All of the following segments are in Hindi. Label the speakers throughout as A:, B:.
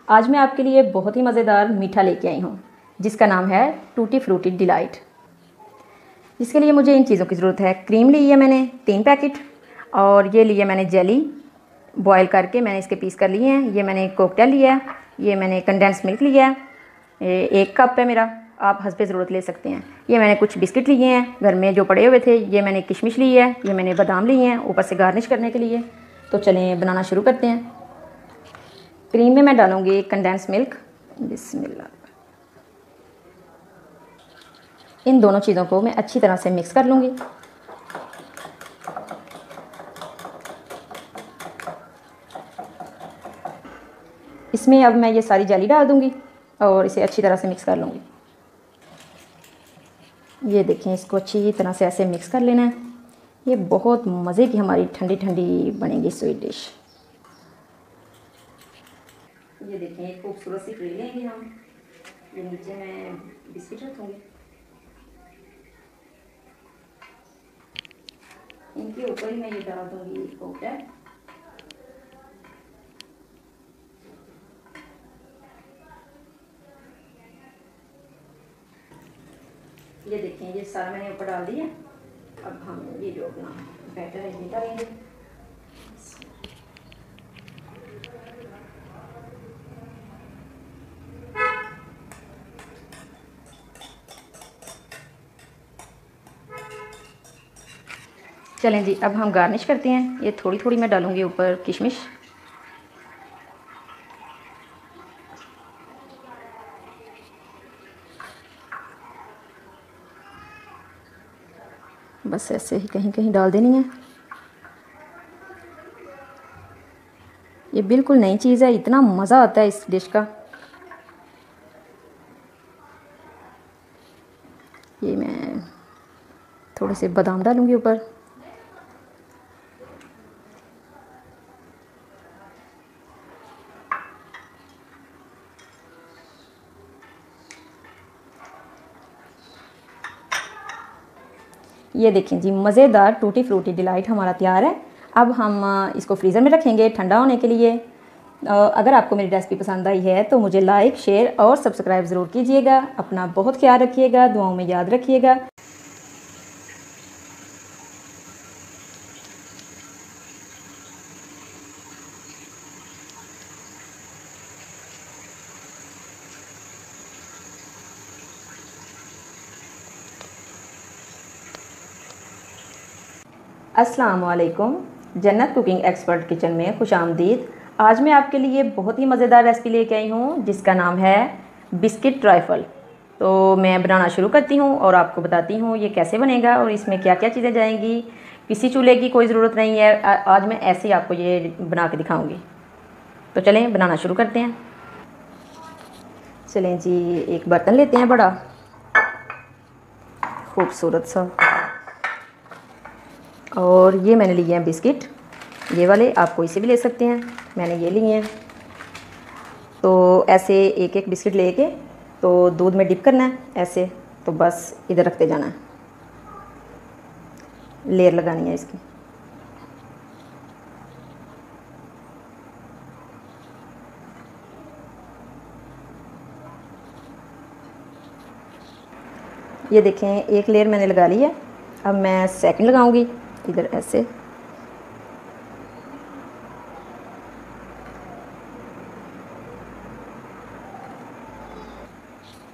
A: आज मैं आपके लिए बहुत ही मज़ेदार मीठा लेके आई हूँ जिसका नाम है टूटी फ्रूटी डिलाइट। जिसके लिए मुझे इन चीज़ों की ज़रूरत है। क्रीम ली है मैंने 3 पैकेट, और ये लिया मैंने जेली बॉयल करके मैंने इसके पीस कर लिए हैं। ये मैंने कॉकटेल लिया है, ये मैंने कंडेंस मिल्क लिया है, ये 1 कप है मेरा, आप हस्बे ज़रूरत ले सकते हैं। ये मैंने कुछ बिस्किट लिए हैं घर में जो पड़े हुए थे, ये मैंने किशमिश ली है, ये मैंने बादाम लिए हैं ऊपर से गार्निश करने के लिए। तो चलें बनाना शुरू करते हैं। क्रीम में मैं डालूँगी कंडेंस मिल्क, बिस्मिल्लाह। इन दोनों चीज़ों को मैं अच्छी तरह से मिक्स कर लूँगी। इसमें अब मैं ये सारी जेली डाल दूँगी और इसे अच्छी तरह से मिक्स कर लूँगी। ये देखें, इसको अच्छी तरह से ऐसे मिक्स कर लेना है। ये बहुत मज़े की हमारी ठंडी ठंडी बनेगी स्वीट डिश। ये देखें, एक खूबसूरत सी ट्रे लेंगे हम। ये नीचे मैं बिस्किट रखूँगी, इनके ऊपर ही मैं ये डाल दूँगी कॉकटेल। ये देखें, ये सारा मैंने ऊपर डाल दिया। अब हम ये जो अपना बैटर है ये डालेंगे। चलें जी, अब हम गार्निश करते हैं। ये थोड़ी थोड़ी मैं डालूँगी ऊपर किशमिश। बस ऐसे ही कहीं कहीं डाल देनी है। ये बिल्कुल नई चीज़ है, इतना मज़ा आता है इस डिश का। ये मैं थोड़े से बादाम डालूँगी ऊपर। ये देखें जी, मज़ेदार टूटी फ्रूटी डिलाइट हमारा तैयार है। अब हम इसको फ्रीज़र में रखेंगे ठंडा होने के लिए। अगर आपको मेरी रेसिपी पसंद आई है तो मुझे लाइक, शेयर और सब्सक्राइब ज़रूर कीजिएगा। अपना बहुत ख्याल रखिएगा, दुआओं में याद रखिएगा। अस्सलाम वालेकुम, जन्नत कुकिंग एक्सपर्ट किचन में खुशामदीद। आज मैं आपके लिए बहुत ही मज़ेदार रेसिपी लेके आई हूँ जिसका नाम है बिस्किट ट्राइफल। तो मैं बनाना शुरू करती हूँ और आपको बताती हूँ ये कैसे बनेगा और इसमें क्या क्या चीज़ें जाएंगी। किसी चूल्हे की कोई ज़रूरत नहीं है, आज मैं ऐसे ही आपको ये बना के दिखाऊँगी। तो चलें बनाना शुरू करते हैं। चलें जी, एक बर्तन लेते हैं बड़ा खूबसूरत सा, और ये मैंने लिए हैं बिस्किट, ये वाले, आप कोई से भी ले सकते हैं, मैंने ये लिए हैं। तो ऐसे एक एक बिस्किट लेके तो दूध में डिप करना है ऐसे, तो बस इधर रखते जाना है, लेयर लगानी है इसकी। ये देखें, एक लेयर मैंने लगा ली है। अब मैं सेकंड लगाऊंगी इधर ऐसे।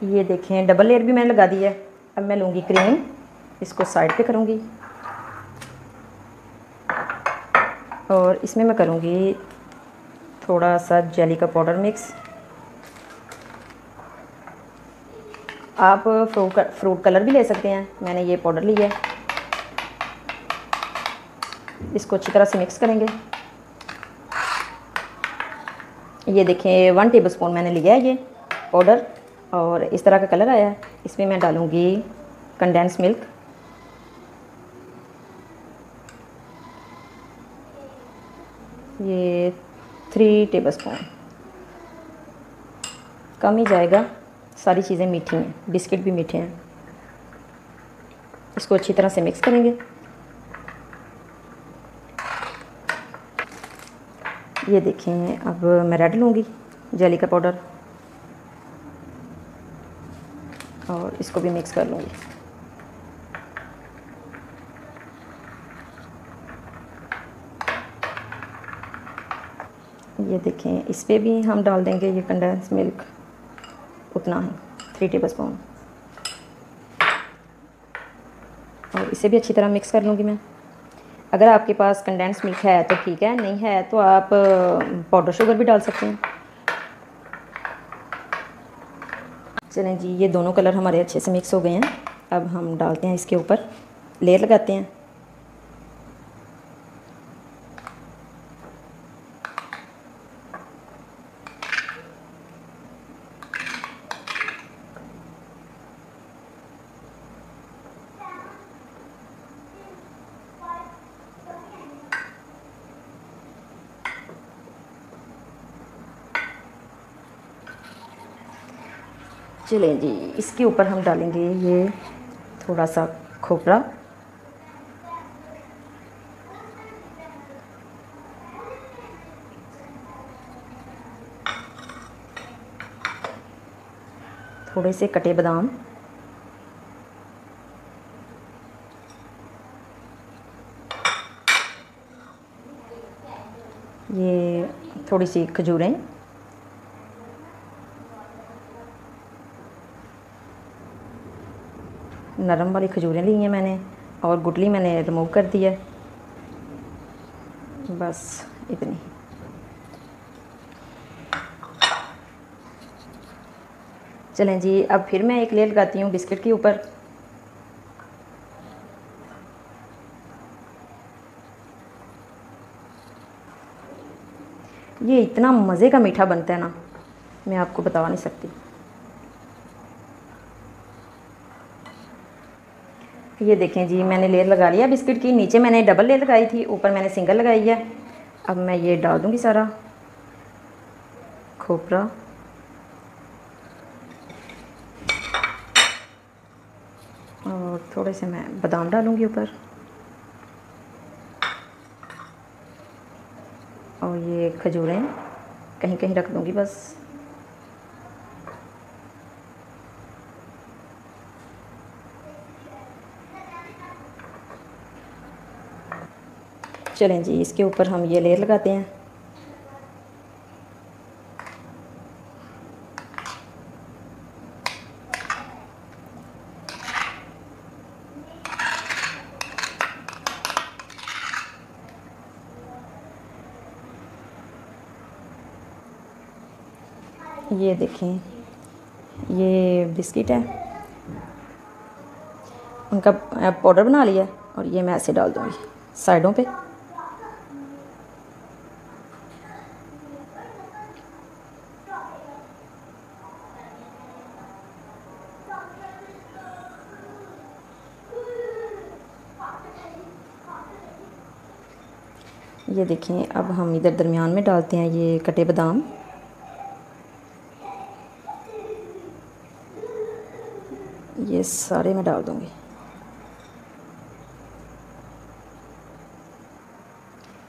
A: ये देखें, डबल लेयर भी मैंने लगा दी है। अब मैं लूँगी क्रीम, इसको साइड पे करूँगी और इसमें मैं करूँगी थोड़ा सा जेली का पाउडर मिक्स। आप फ्रूट कलर भी ले सकते हैं, मैंने ये पाउडर लिया है। इसको अच्छी तरह से मिक्स करेंगे। ये देखें, 1 टेबलस्पून मैंने लिया है ये पाउडर और इस तरह का कलर आया है। इसमें मैं डालूँगी कंडेंस मिल्क, ये 3 टेबलस्पून, कम ही जाएगा, सारी चीज़ें मीठी हैं, बिस्किट भी मीठे हैं। इसको अच्छी तरह से मिक्स करेंगे। ये देखें, अब मैं रेड लूँगी जेली का पाउडर, और इसको भी मिक्स कर लूँगी। ये देखें, इस पर भी हम डाल देंगे ये कंडेंस मिल्क, उतना है 3 टेबलस्पून, और इसे भी अच्छी तरह मिक्स कर लूँगी मैं। अगर आपके पास कंडेंस मिल्क है तो ठीक है, नहीं है तो आप पाउडर शुगर भी डाल सकते हैं। चलें जी, ये दोनों कलर हमारे अच्छे से मिक्स हो गए हैं। अब हम डालते हैं इसके ऊपर, लेयर लगाते हैं। चलें जी, इसके ऊपर हम डालेंगे ये थोड़ा सा खोपरा, थोड़े से कटे बादाम, ये थोड़ी सी खजूरें, नरम वाली खजूरें ली हैं मैंने, और गुठली मैंने रिमूव कर दी है, बस इतनी। चलें जी, अब फिर मैं एक लेयर लगाती हूँ बिस्किट के ऊपर। ये इतना मज़े का मीठा बनता है ना, मैं आपको बता नहीं सकती। ये देखें जी, मैंने लेयर लगा लिया बिस्किट की, नीचे मैंने डबल लेयर लगाई थी, ऊपर मैंने सिंगल लगाई है। अब मैं ये डाल दूँगी सारा खोपरा, और थोड़े से मैं बादाम डालूँगी ऊपर, और ये खजूरें कहीं कहीं रख दूँगी बस। चलें जी, इसके ऊपर हम ये लेयर लगाते हैं। ये देखें, ये बिस्किट है, उनका पाउडर बना लिया, और ये मैं ऐसे डाल दूँगी साइडों पे। ये देखें, अब हम इधर दरमियान में डालते हैं ये कटे बादाम। ये सारे मैं डाल दूँगी।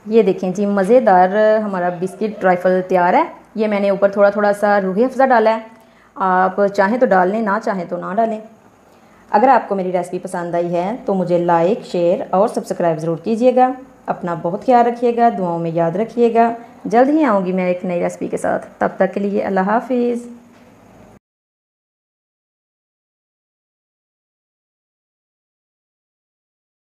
A: ये देखें जी, मज़ेदार हमारा बिस्किट ट्राइफल तैयार है। ये मैंने ऊपर थोड़ा थोड़ा सा रूही अफ़ज़ा डाला है, आप चाहें तो डाल लें, ना चाहें तो ना डालें। अगर आपको मेरी रेसिपी पसंद आई है तो मुझे लाइक, शेयर और सब्सक्राइब ज़रूर कीजिएगा। अपना बहुत ख्याल रखिएगा, दुआओं में याद रखिएगा। जल्द ही आऊँगी मैं एक नई रेसिपी के साथ। तब तक के लिए अल्लाह हाफिज़।